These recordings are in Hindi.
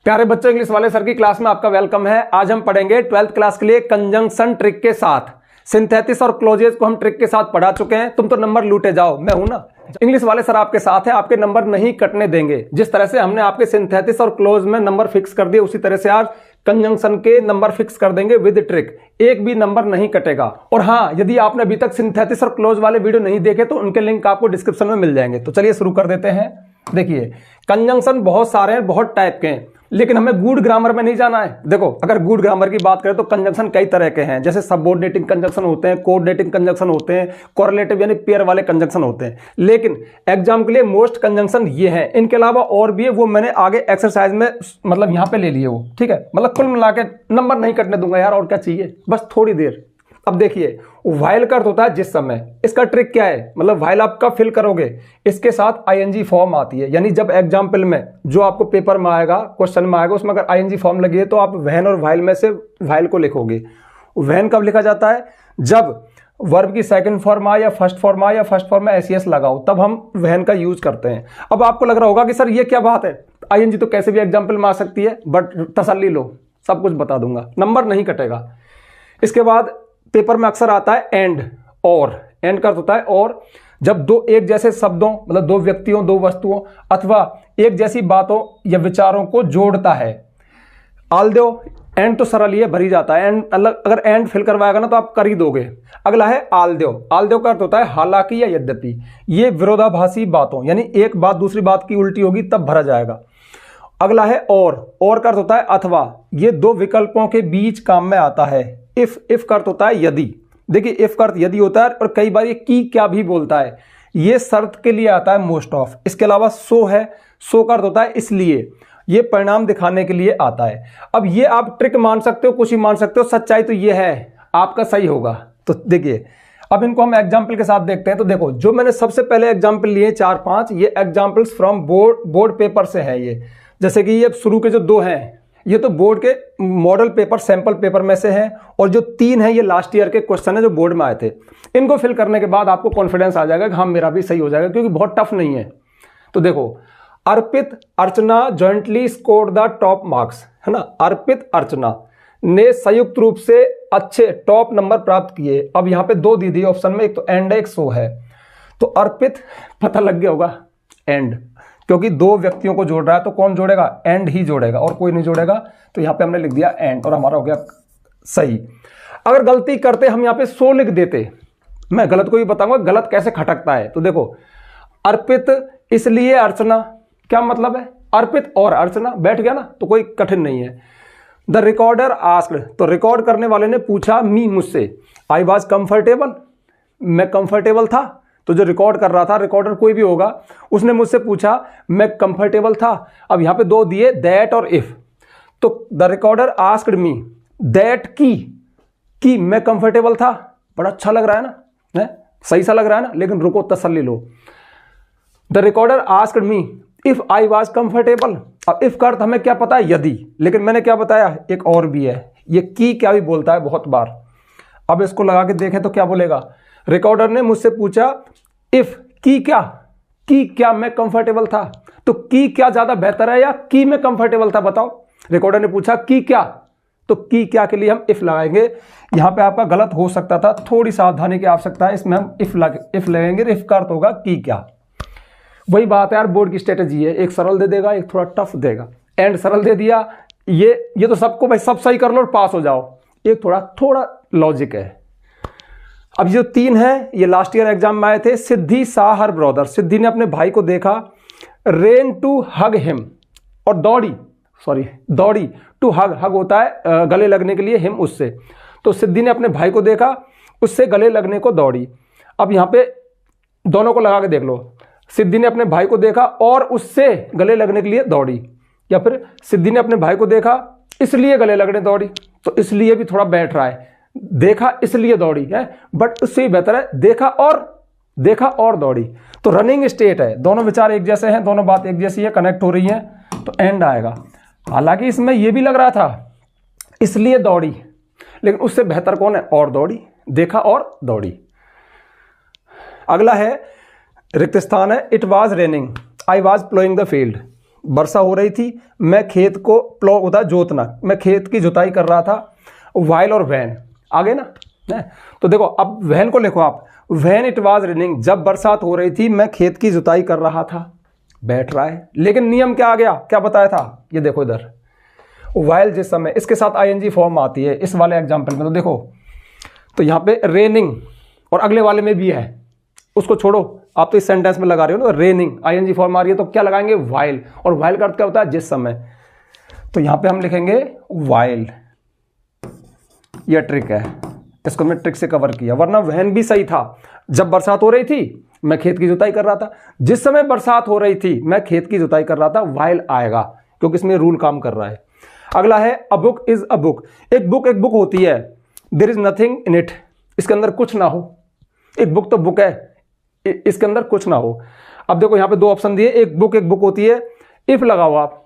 प्यारे बच्चों, इंग्लिश वाले सर की क्लास में आपका वेलकम है। आज हम पढ़ेंगे 12th क्लास के लिए कंजंक्शन ट्रिक के साथ। सिंथेसिस और क्लोजेज को हम ट्रिक के साथ पढ़ा चुके हैं। तुम तो नंबर लूटे जाओ, मैं हूं ना। इंग्लिश वाले सर आपके साथ हैं, आपके नंबर नहीं कटने देंगे। जिस तरह से हमने आपके सिंथेसिस और क्लोज में नंबर फिक्स कर दिए, उसी तरह से आज कंजंक्शन के नंबर फिक्स कर देंगे विद ट्रिक। एक भी नंबर नहीं कटेगा। और हाँ, यदि आपने अभी तक सिंथेसिस और क्लोज वाले वीडियो नहीं देखे तो उनके लिंक आपको डिस्क्रिप्शन में मिल जाएंगे। तो चलिए शुरू कर देते हैं। देखिए, कंजंक्शन बहुत सारे हैं, बहुत टाइप के हैं, लेकिन हमें गुड ग्रामर में नहीं जाना है। देखो, अगर गुड ग्रामर की बात करें तो कंजंक्शन कई तरह के हैं, जैसे सबऑर्डिनेटिंग कंजंक्शन होते हैं, कोऑर्डिनेटिंग कंजंक्शन होते हैं, कोरिलेटिव यानी पेयर वाले कंजंक्शन होते हैं। लेकिन एग्जाम के लिए मोस्ट कंजंक्शन ये हैं। इनके अलावा और भी है, वो मैंने आगे एक्सरसाइज में मतलब यहां पे ले लिए वो, ठीक है। मतलब कुल मिला के नंबर नहीं कटने दूंगा यार, और क्या चाहिए, बस थोड़ी देर। अब देखिए, व्हाइल का अर्थ होता है जिस समय। इसका ट्रिक क्या है, मतलब व्हाइल आप कब फिल करोगे, इसके साथ आईएनजी फॉर्म आती है। यानी जब एग्जाम्पल में जो आपको पेपर में आएगा, क्वेश्चन में आएगा, उसमें अगर आईएनजी फॉर्म लगी है तो आप व्हेन और व्हाइल में से व्हाइल को लिखोगे। व्हेन कब लिखा जाता है, जब वर्ब की सेकंड फॉर्म आए या फर्स्ट फॉर्म आए या फर्स्ट फॉर्म में एसईएस लगाओ, तब हम व्हेन का यूज करते हैं। अब आपको लग रहा होगा कि सर ये क्या बात है, आईएनजी तो कैसे भी एग्जाम्पल में आ सकती है, बट तसल्ली लो, सब कुछ बता दूंगा, नंबर नहीं कटेगा। इसके बाद पेपर में अक्सर आता है एंड और। एंड का अर्थ होता है और, जब दो एक जैसे शब्दों, मतलब दो व्यक्तियों, दो वस्तुओं अथवा एक जैसी बातों या विचारों को जोड़ता है। आल दो, एंड तो सरल ही है, भरी जाता है। एंड अलग, अगर एंड फिल करवाएगा ना तो आप कर ही दोगे। अगला है आल दो। आल दो का अर्थ होता है हालांकि या यद्यपि। ये विरोधाभासी बातों, यानी एक बात दूसरी बात की उल्टी होगी तब भरा जाएगा। अगला है और का अर्थ होता है अथवा। ये दो विकल्पों के बीच काम में आता है। इफ का अर्थ होता है यदि। देखिए, इफ का अर्थ यदि होता है, और कई बार ये की क्या भी बोलता है। ये शर्त के लिए आता है मोस्ट ऑफ। इसके अलावा सो है, सो का अर्थ होता है इसलिए। ये परिणाम दिखाने के लिए आता है। अब ये आप ट्रिक मान सकते हो, कुछ ही मान सकते हो, सच्चाई तो ये है आपका सही होगा। तो देखिए, अब इनको हम एग्जाम्पल के साथ देखते हैं। तो देखो, जो मैंने सबसे पहले एग्जाम्पल लिए 4-5, ये एग्जाम्पल्स फ्रॉम बोर्ड पेपर से है। ये जैसे कि ये शुरू के जो 2 हैं, ये तो बोर्ड के मॉडल पेपर, सैंपल पेपर में से हैं, और जो 3 हैं ये लास्ट ईयर के क्वेश्चन है जो बोर्ड में आए थे। इनको फिल करने के बाद आपको कॉन्फिडेंस आ जाएगा कि हाँ मेरा भी सही हो जाएगा, क्योंकि बहुत टफ नहीं है। तो देखो, Arpit Archana jointly scored the top marks, है ना। अर्पित अर्चना ने संयुक्त रूप से अच्छे टॉप नंबर प्राप्त किए। अब यहाँ पे 2 दी थी ऑप्शन में, एक तो एंड है, एक सो है। तो अर्पित पता लग गया होगा एंड, क्योंकि 2 व्यक्तियों को जोड़ रहा है तो कौन जोड़ेगा, एंड ही जोड़ेगा, और कोई नहीं जोड़ेगा। तो यहां पे हमने लिख दिया एंड, और हमारा हो गया सही। अगर गलती करते हम यहां पे सो लिख देते, मैं गलत को भी बताऊंगा गलत कैसे खटकता है। तो देखो, अर्पित इसलिए अर्चना, क्या मतलब है, अर्पित और अर्चना, बैठ गया ना, तो कोई कठिन नहीं है। द रिकॉर्डर आस्क्ड, तो रिकॉर्ड करने वाले ने पूछा मी, मुझसे। आई वॉज कंफर्टेबल, मैं कंफर्टेबल था। तो जो रिकॉर्ड कर रहा था, रिकॉर्डर कोई भी होगा, उसने मुझसे पूछा, मैं कंफर्टेबल था। अब यहां पे 2 दिए, दैट और इफ। तो the recorder asked me that की मैं कंफर्टेबल था। बड़ा अच्छा लग रहा है ना, सही सा लग रहा है ना, लेकिन रुको, तसल्ली लो। The recorder asked me if I was comfortable. अब इफ का अर्थ हमें क्या पता है, यदि, लेकिन मैंने क्या बताया, एक और भी है, ये की क्या भी बोलता है बहुत बार। अब इसको लगा के देखें तो क्या बोलेगा, रिकॉर्डर ने मुझसे पूछा इफ की क्या मैं कंफर्टेबल था। तो की क्या ज्यादा बेहतर है या की मैं कंफर्टेबल था, बताओ। रिकॉर्डर ने पूछा की क्या, तो की क्या के लिए हम इफ लगाएंगे। यहां पे आपका गलत हो सकता था, थोड़ी सावधानी की आवश्यकता है। इसमें हम इफ लगेंगे, इफ का अर्थ होगा की क्या। वही बात है यार, बोर्ड की स्ट्रेटेजी है, एक सरल दे देगा, एक थोड़ा टफ देगा। एंड सरल दे दिया, ये तो सबको भाई सब सही कर लो और पास हो जाओ। एक थोड़ा लॉजिक है। अब जो 3 हैं ये लास्ट ईयर एग्जाम में आए थे। सिद्धि सा हर ब्रदर, सिद्धि ने अपने भाई को देखा। रेन टू हग हिम, और दौड़ी टू हग होता है गले लगने के लिए, हिम उससे। तो सिद्धि ने अपने भाई को देखा, उससे गले लगने को दौड़ी। अब यहां पे दोनों को लगा के देख लो, सिद्धि ने अपने भाई को देखा और उससे गले लगने के लिए दौड़ी, या फिर सिद्धि ने अपने भाई को देखा इसलिए गले लगने दौड़ी। तो इसलिए भी थोड़ा बैठ रहा है, देखा इसलिए दौड़ी है, बट उससे ही बेहतर है देखा और दौड़ी। तो रनिंग स्टेट है, दोनों विचार एक जैसे हैं, दोनों बात एक जैसी है, कनेक्ट हो रही है, तो एंड आएगा। हालांकि इसमें यह भी लग रहा था इसलिए दौड़ी, लेकिन उससे बेहतर कौन है, और दौड़ी, देखा और दौड़ी। अगला है रिक्त स्थान है, it was raining I was ploughing the field. वर्षा हो रही थी, मैं खेत को प्लो होता है जोतना, मैं खेत की जुताई कर रहा था। वाइल और वैन आगे ना, तो देखो अब वैन को लिखो आप, वैन इट वाज रेनिंग, जब बरसात हो रही थी मैं खेत की जुताई कर रहा था। बैठ रहा है, लेकिन नियम क्या आ गया, क्या बताया था, ये देखो इधर, वाइल जिस समय, इसके साथ आईएनजी फॉर्म आती है इस वाले एग्जाम्पल में। तो देखो, तो यहाँ पे रेनिंग और अगले वाले में भी है, उसको छोड़ो, आप तो इस सेंटेंस में लगा रहे हो ना, रेनिंग आईएनजी फॉर्म आ रही है तो क्या लगाएंगे, वाइल, और वाइल का अर्थ क्या होता है, जिस समय। तो यहाँ पे हम लिखेंगे वाइल, यह ट्रिक है, इसको मैं ट्रिक से कवर किया, वरना वहन भी सही था। जब बरसात हो रही थी मैं खेत की जुताई कर रहा था, जिस समय बरसात हो रही थी मैं खेत की जुताई कर रहा था, वाइल आएगा क्योंकि इसमें रूल काम कर रहा है। अगला है a book is a book, एक बुक होती है, there is nothing in it, इसके अंदर कुछ ना हो। एक बुक तो बुक है, इसके अंदर कुछ ना हो। अब देखो यहाँ पे दो ऑप्शन दिए, एक बुक होती है, इफ लगाओ आप,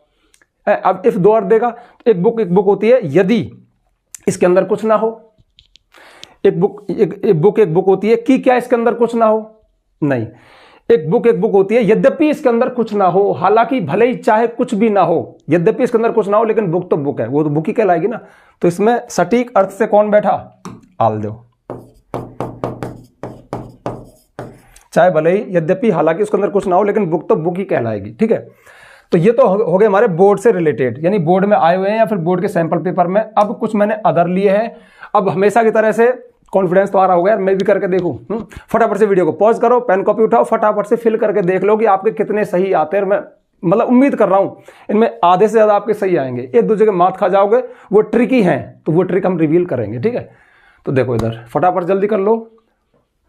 अब इफ दो अर्थ देगा, एक बुक होती है यदि इसके अंदर कुछ ना हो। एक बुक होती है कि क्या इसके अंदर कुछ ना हो, नहीं। एक बुक होती है यद्यपि इसके अंदर कुछ ना हो, हालांकि भले ही चाहे कुछ भी ना हो, यद्यपि इसके अंदर कुछ ना हो, लेकिन बुक तो बुक है, वो तो बुक ही कहलाएगी ना। तो इसमें सटीक अर्थ से कौन बैठा, आल दो, चाहे भले ही यद्यपि हालांकि उसके अंदर कुछ ना हो, लेकिन बुक तो बुक ही कहलाएगी, ठीक है। तो ये तो हो गए हमारे बोर्ड से रिलेटेड, यानी बोर्ड में आए हुए हैं या फिर बोर्ड के सैंपल पेपर में। अब कुछ मैंने अदर लिए हैं। अब हमेशा की तरह से कॉन्फिडेंस तो आ रहा होगा यार, मैं भी करके देखूं। फटाफट से वीडियो को पॉज करो, पेन कॉपी उठाओ, फटाफट से फिल करके देख लो कि आपके कितने सही आते हैं। मैं मतलब उम्मीद कर रहा हूं इनमें आधे से ज्यादा आपके सही आएंगे, एक दूसरे के मात खा जाओगे, वो ट्रिकी हैं, तो वो ट्रिक हम रिवील करेंगे, ठीक है। तो देखो इधर फटाफट जल्दी कर लो।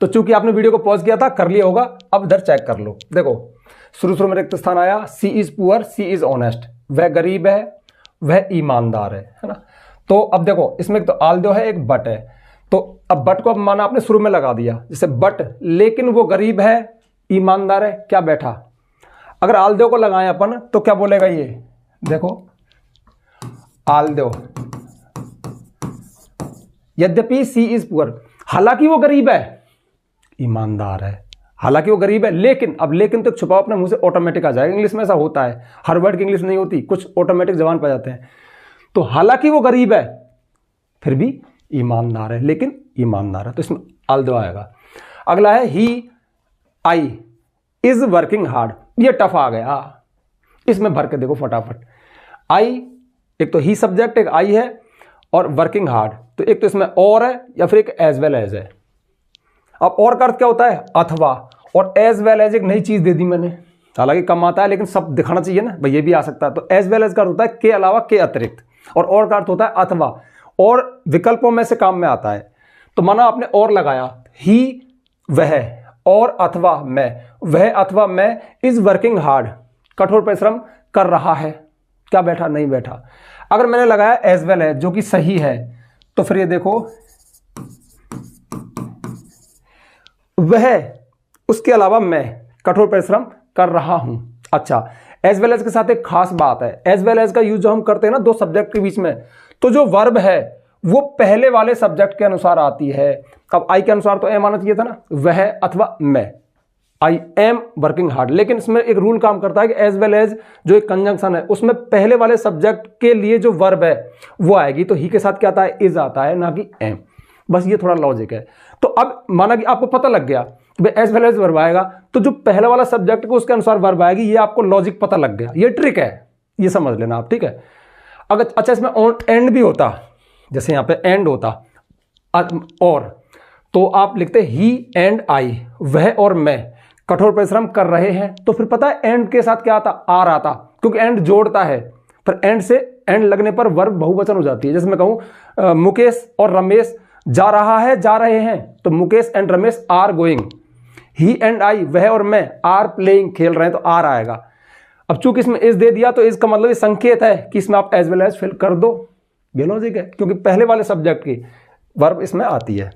तो चूंकि आपने वीडियो को पॉज किया था, कर लिया होगा, अब इधर चेक कर लो। देखो शुरू में रिक्त स्थान आया, she is poor, she is honest, वह गरीब है, वह ईमानदार है ना। तो अब देखो इसमें एक तो आल दो है, एक बट है। तो अब बट को अब माना आपने शुरू में लगा दिया, जैसे बट लेकिन वो गरीब है, ईमानदार है, क्या बैठा। अगर आल दो को लगाए अपन तो क्या बोलेगा ये, देखो आल दो, यद्यपि सी इज पुअर, हालांकि वो गरीब है, ईमानदार है, हालांकि वो गरीब है, लेकिन, अब लेकिन तो छुपाओ अपने मुंह से, ऑटोमेटिक आ जाएगा। इंग्लिश में ऐसा होता है, हर वर्ड की इंग्लिश नहीं होती, कुछ ऑटोमेटिक जबान पर जाते हैं। तो हालांकि वो गरीब है फिर भी ईमानदार है, लेकिन ईमानदार है, तो इसमें आल दो आएगा। अगला है ही आई इज वर्किंग हार्ड, ये टफ आ गया, इसमें भर के देखो फटाफट। आई, एक तो ही सब्जेक्ट, एक आई है, और वर्किंग हार्ड, तो एक तो इसमें और है या फिर एक एज वेल एज है। अब और का अर्थ क्या होता है, अथवा, और एज वेल एज एक नई चीज दे दी मैंने, हालांकि कम आता है लेकिन सब दिखाना चाहिए ना भाई, ये भी आ सकता है। तो एज वेल एज का अर्थ होता है के अलावा, के अतिरिक्त, और का अर्थ होता है अथवा, और विकल्पों में से काम में आता है। तो माना आपने और लगाया, ही वह, और अथवा मैं, वह अथवा मैं इज वर्किंग हार्ड, कठोर परिश्रम कर रहा है, क्या बैठा, नहीं बैठा। अगर मैंने लगाया एज वेल एज जो कि सही है, तो फिर ये देखो वह, उसके अलावा मैं कठोर परिश्रम कर रहा हूं। अच्छा, एज वेल एज के साथ एक खास बात है, एज वेल एज का यूज जो हम करते हैं ना दो सब्जेक्ट के बीच में, तो जो वर्ब है वो पहले वाले सब्जेक्ट के अनुसार आती है। अब आई के अनुसार तो एम आना चाहिए था ना, वह अथवा मैं, आई एम वर्किंग हार्ड। लेकिन इसमें एक रूल काम करता है कि एज वेल एज जो एक कंजंक्शन है, उसमें पहले वाले सब्जेक्ट के लिए जो वर्ब है वो आएगी। तो ही के साथ क्या आता है, इज आता है, ना कि एम। बस ये थोड़ा लॉजिक है। तो अब माना कि आपको पता लग गया एज वेल एज वर्ब आएगा, तो जो पहला वाला सब्जेक्ट को उसके अनुसार वर्ब आएगी, ये आपको लॉजिक पता लग गया। ये ट्रिक है, ये समझ लेना आप, ठीक है। अगर अच्छा इसमें एंड भी होता, जैसे यहां पे एंड होता और, तो आप लिखते ही एंड आई, वह और मैं कठोर परिश्रम कर रहे हैं। तो फिर पता है एंड के साथ क्या आता, आर आता, क्योंकि एंड जोड़ता है। फिर एंड से एंड लगने पर वर्ब बहुवचन हो जाती है। जैसे मैं कहूं मुकेश और रमेश जा रहा है, जा रहे हैं, तो Mukesh and Ramesh are going. He and I, वह और मैं आर प्लेइंग, खेल रहे हैं, तो आर आएगा। अब चूंकि इसमें इज दे दिया, तो इसका मतलब ये संकेत है कि इसमें आप एज वेल एज फिल कर दो। ये लॉजिक है, क्योंकि पहले वाले सब्जेक्ट की वर्ब इसमें आती है।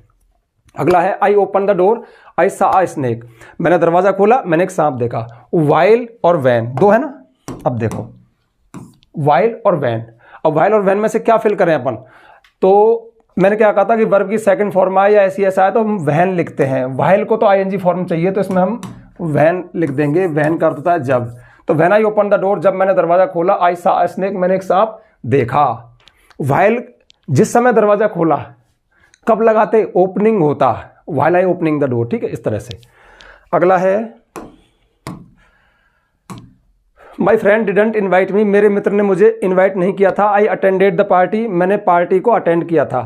अगला है आई ओपन द डोर, आई सा अ स्नेक, मैंने दरवाजा खोला, मैंने एक सांप देखा। वाइल और वैन दो है ना। अब देखो वाइल और वैन, अब वाइल और वैन में से क्या फिल करें अपन। तो मैंने क्या कहा था कि वर्ब की सेकंड फॉर्म आए या ऐसी ऐसा है तो हम वैन लिखते हैं। वाइल को तो आईएनजी फॉर्म चाहिए, तो इसमें हम वैन लिख देंगे। वैन का अर्थ होता है जब, तो when I open the door, जब मैंने दरवाजा खोला, आई सा अ स्नेक, मैंने एक सांप देखा। व्हाइल, जिस समय दरवाजा खोला, कब लगाते, ओपनिंग होता, while I opening the door, ठीक है, इस तरह से। अगला है माई फ्रेंड डिडंट इन्वाइट मी, मेरे मित्र ने मुझे इन्वाइट नहीं किया था। आई अटेंडेड द पार्टी, मैंने पार्टी को अटेंड किया था।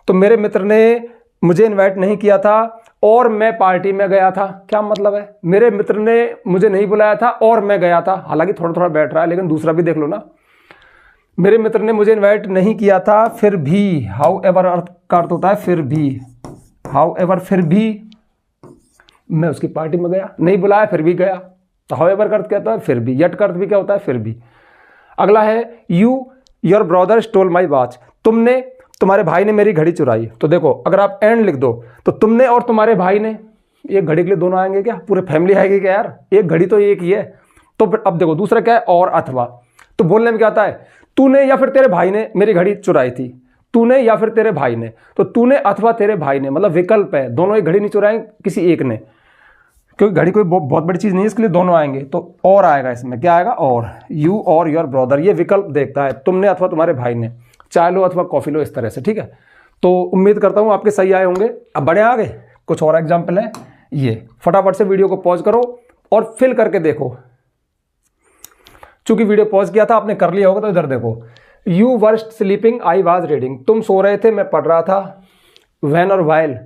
तो मेरे मित्र ने मुझे इन्वाइट नहीं किया था और मैं पार्टी में गया था। क्या मतलब है, मेरे मित्र ने मुझे नहीं बुलाया था और मैं गया था। हालांकि थोड़ा थोड़ा बैठ रहा है, लेकिन दूसरा भी देख लो ना। मेरे मित्र ने मुझे इन्वाइट नहीं किया था, फिर भी, हाउ एवर अर्थ का अर्थ होता है फिर भी, हाउ एवर, फिर भी मैं उसकी पार्टी में गया, नहीं बुलाया फिर भी गया। तो हाउ एवर का अर्थ क्या होता है, फिर भी। यट का अर्थ भी क्या होता है, फिर भी। अगला है you your brother stole my watch, तुमने, तुम्हारे भाई ने मेरी घड़ी चुराई। तो देखो, अगर आप एंड लिख दो तो तुमने और तुम्हारे भाई ने, एक घड़ी के लिए दोनों आएंगे क्या, पूरे फैमिली आएगी क्या यार, एक घड़ी तो एक ही है। तो फिर अब देखो दूसरा क्या है, और अथवा। तो बोलने में क्या आता है, तूने या फिर तेरे भाई ने मेरी घड़ी चुराई थी, तूने या फिर तेरे भाई ने। तो तूने अथवा तेरे भाई ने, मतलब विकल्प है, दोनों एक घड़ी नहीं चुराएं, किसी एक ने, क्योंकि घड़ी कोई बहुत बड़ी चीज नहीं है, इसके लिए दोनों आएंगे। तो और आएगा इसमें, क्या आएगा, और। यू और योर ब्रदर, ये विकल्प देखता है, तुमने अथवा तुम्हारे भाई ने, चाय लो अथवा कॉफी लो, इस तरह से, ठीक है। तो उम्मीद करता हूं आपके सही आए होंगे। अब बड़े आगे कुछ और एग्जाम्पल है, ये फटाफट से वीडियो को पॉज करो और फिल करके देखो। चूंकि वीडियो पॉज किया था, आपने कर लिया होगा, तो इधर देखो। You were sleeping, I was reading, तुम सो रहे थे, मैं पढ़ रहा था। व्हेन और वाइल,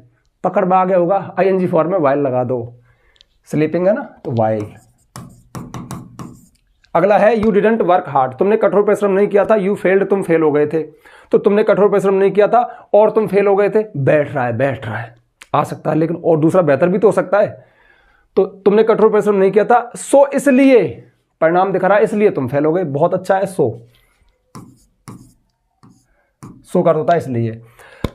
पकड़ में आ गया होगा, आईएनजी फॉर्म में वाइल लगा दो, स्लीपिंग है ना, तो वाइल। अगला है यू डिडंट वर्क हार्ड, तुमने कठोर परिश्रम नहीं किया था। यू फेल्ड, तुम फेल हो गए थे। तो तुमने कठोर परिश्रम नहीं किया था और तुम फेल हो गए थे। बैठ रहा है, बैठ रहा है आ सकता है, लेकिन और दूसरा बेहतर भी तो हो सकता है। तो तुमने कठोर परिश्रम नहीं किया था, सो इसलिए, परिणाम दिखा रहा है, इसलिए तुम फेल हो गए। बहुत अच्छा है, सो कर होता है इसलिए।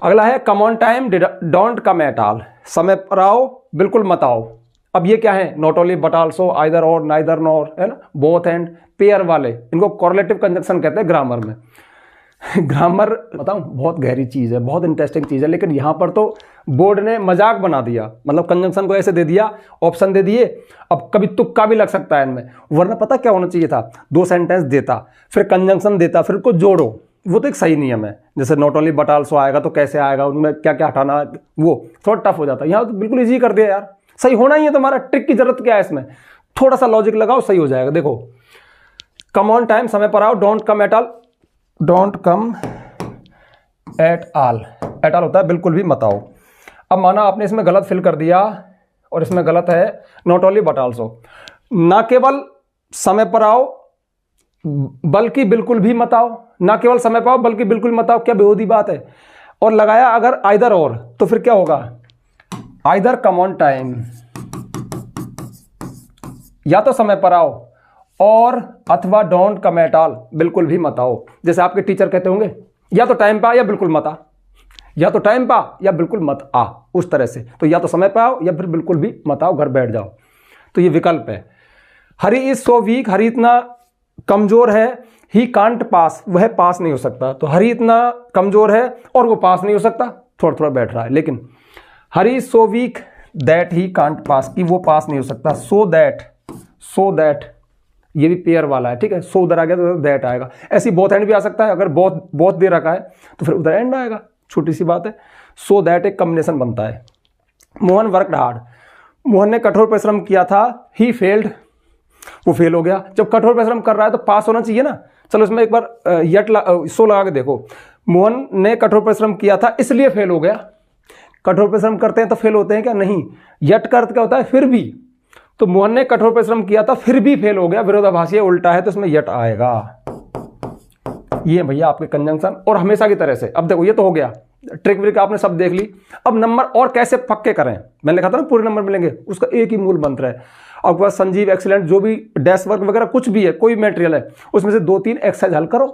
अगला है come on time, don't come at all, समय पर आओ, बिल्कुल मत आओ। अब ये क्या है, not only but also, either और, नाइदर नॉर, है ना, बोथ एंड, पेयर वाले, इनको कॉरलेटिव कंजंक्शन कहते हैं ग्रामर में। ग्रामर बताऊं, बहुत गहरी चीज है, बहुत इंटरेस्टिंग चीज है, लेकिन यहां पर तो बोर्ड ने मजाक बना दिया, मतलब कंजंक्शन को ऐसे दे दिया, ऑप्शन दे दिए। अब कभी तुक्का भी लग सकता है इनमें, वरना पता क्या होना चाहिए था, दो सेंटेंस देता, फिर कंजंक्शन देता, फिर उसको जोड़ो। वो तो एक सही नियम है। जैसे नॉट ओनली बट आल्सो आएगा तो कैसे आएगा, उनमें क्या क्या हटाना, वो थोड़ा टफ हो जाता है। यहाँ तो बिल्कुल ईजी कर दिया यार, सही होना ही है तुम्हारा, ट्रिक की जरूरत क्या है इसमें, थोड़ा सा लॉजिक लगाओ, सही हो जाएगा। देखो, कम ऑन टाइम, समय पर आओ, don't come at all, don't come at all, at all होता है बिल्कुल भी मत आओ। अब माना आपने इसमें गलत फिल कर दिया और इसमें गलत है नॉट ओनली बट आल्सो, ना केवल समय पर आओ बल्कि बिल्कुल भी मत आओ, ना केवल समय पर आओ बल्कि बिल्कुल मत आओ, क्या बेहूदी बात है। और लगाया अगर आइदर और, तो फिर क्या होगा, आइदर कम ऑन टाइम, या तो समय पर आओ, और अथवा डोंट कम एट ऑल, बिल्कुल भी मत आओ। जैसे आपके टीचर कहते होंगे या तो टाइम पे आ या बिल्कुल मत आ, या तो टाइम पे आ या बिल्कुल मत आ, उस तरह से। तो या तो समय पे आओ या फिर बिल्कुल भी मत आओ, घर बैठ जाओ। तो ये विकल्प है। हरी इज सो वीक, हरी इतना कमजोर है, ही कांट पास, वह पास नहीं हो सकता। तो हरी इतना कमजोर है और वो पास नहीं हो सकता, थोड़ा थोड़ा बैठ रहा है। लेकिन Hari is so weak that he can't pass, कि वो पास नहीं हो सकता। सो दैट ये भी पेयर वाला है, ठीक है। सो उधर आ गया तो दैट आएगा। ऐसी बोथ एंड भी आ सकता है, अगर बोथ दे रखा है तो फिर उधर एंड आएगा, छोटी सी बात है। सो दैट एक कॉम्बिनेशन बनता है। मोहन वर्कड हार्ड, मोहन ने कठोर परिश्रम किया था। ही फेल्ड, वो फेल हो गया। जब कठोर परिश्रम कर रहा है तो पास होना चाहिए ना। चलो इसमें एक बार सो लगा के देखो। मोहन ने कठोर परिश्रम किया था इसलिए फेल हो गया। कठोर परिश्रम करते हैं तो फेल होते हैं क्या, नहीं। यट का अर्थ क्या होता है, फिर भी। तो मोहन ने कठोर परिश्रम किया था फिर भी फेल हो गया, विरोधाभासी उल्टा है तो इसमें यट आएगा। ये भैया आपके कंजंक्शन, और हमेशा की तरह से। अब देखो ये तो हो गया, ट्रिक व्रिक आपने सब देख ली। अब नंबर और कैसे पक्के करें, मैंने लिखा था ना पूरे नंबर मिलेंगे, उसका एक ही मूल मंत्र है। आपके पास संजीव, एक्सीलेंट, जो भी डैश वर्क वगैरह कुछ भी है, कोई मटेरियल है, उसमें से 2-3 एक्सरसाइज हल करो,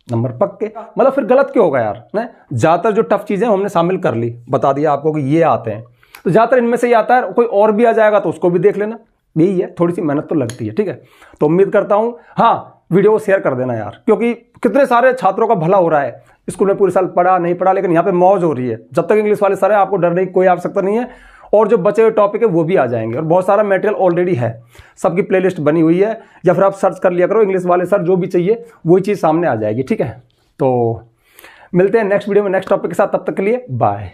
नंबर पक्के। मतलब फिर गलत क्यों होगा यार, ज्यादातर जो टफ चीजें हमने शामिल कर ली, बता दिया आपको कि ये आते हैं, तो ज्यादातर इनमें से ये आता है। कोई और भी आ जाएगा तो उसको भी देख लेना, यही है, थोड़ी सी मेहनत तो लगती है, ठीक है। तो उम्मीद करता हूं, हाँ वीडियो को शेयर कर देना यार, क्योंकि कितने सारे छात्रों का भला हो रहा है। स्कूल में पूरे साल पढ़ा नहीं पढ़ा, लेकिन यहाँ पे मौज हो रही है। जब तक इंग्लिश वाले सर हैं आपको डरने की कोई आवश्यकता नहीं है। और जो बचे हुए टॉपिक है वो भी आ जाएंगे, और बहुत सारा मटेरियल ऑलरेडी है, सबकी प्लेलिस्ट बनी हुई है, या फिर आप सर्च कर लिया करो इंग्लिश वाले सर, जो भी चाहिए वही चीज़ सामने आ जाएगी। ठीक है, तो मिलते हैं नेक्स्ट वीडियो में नेक्स्ट टॉपिक के साथ, तब तक के लिए बाय।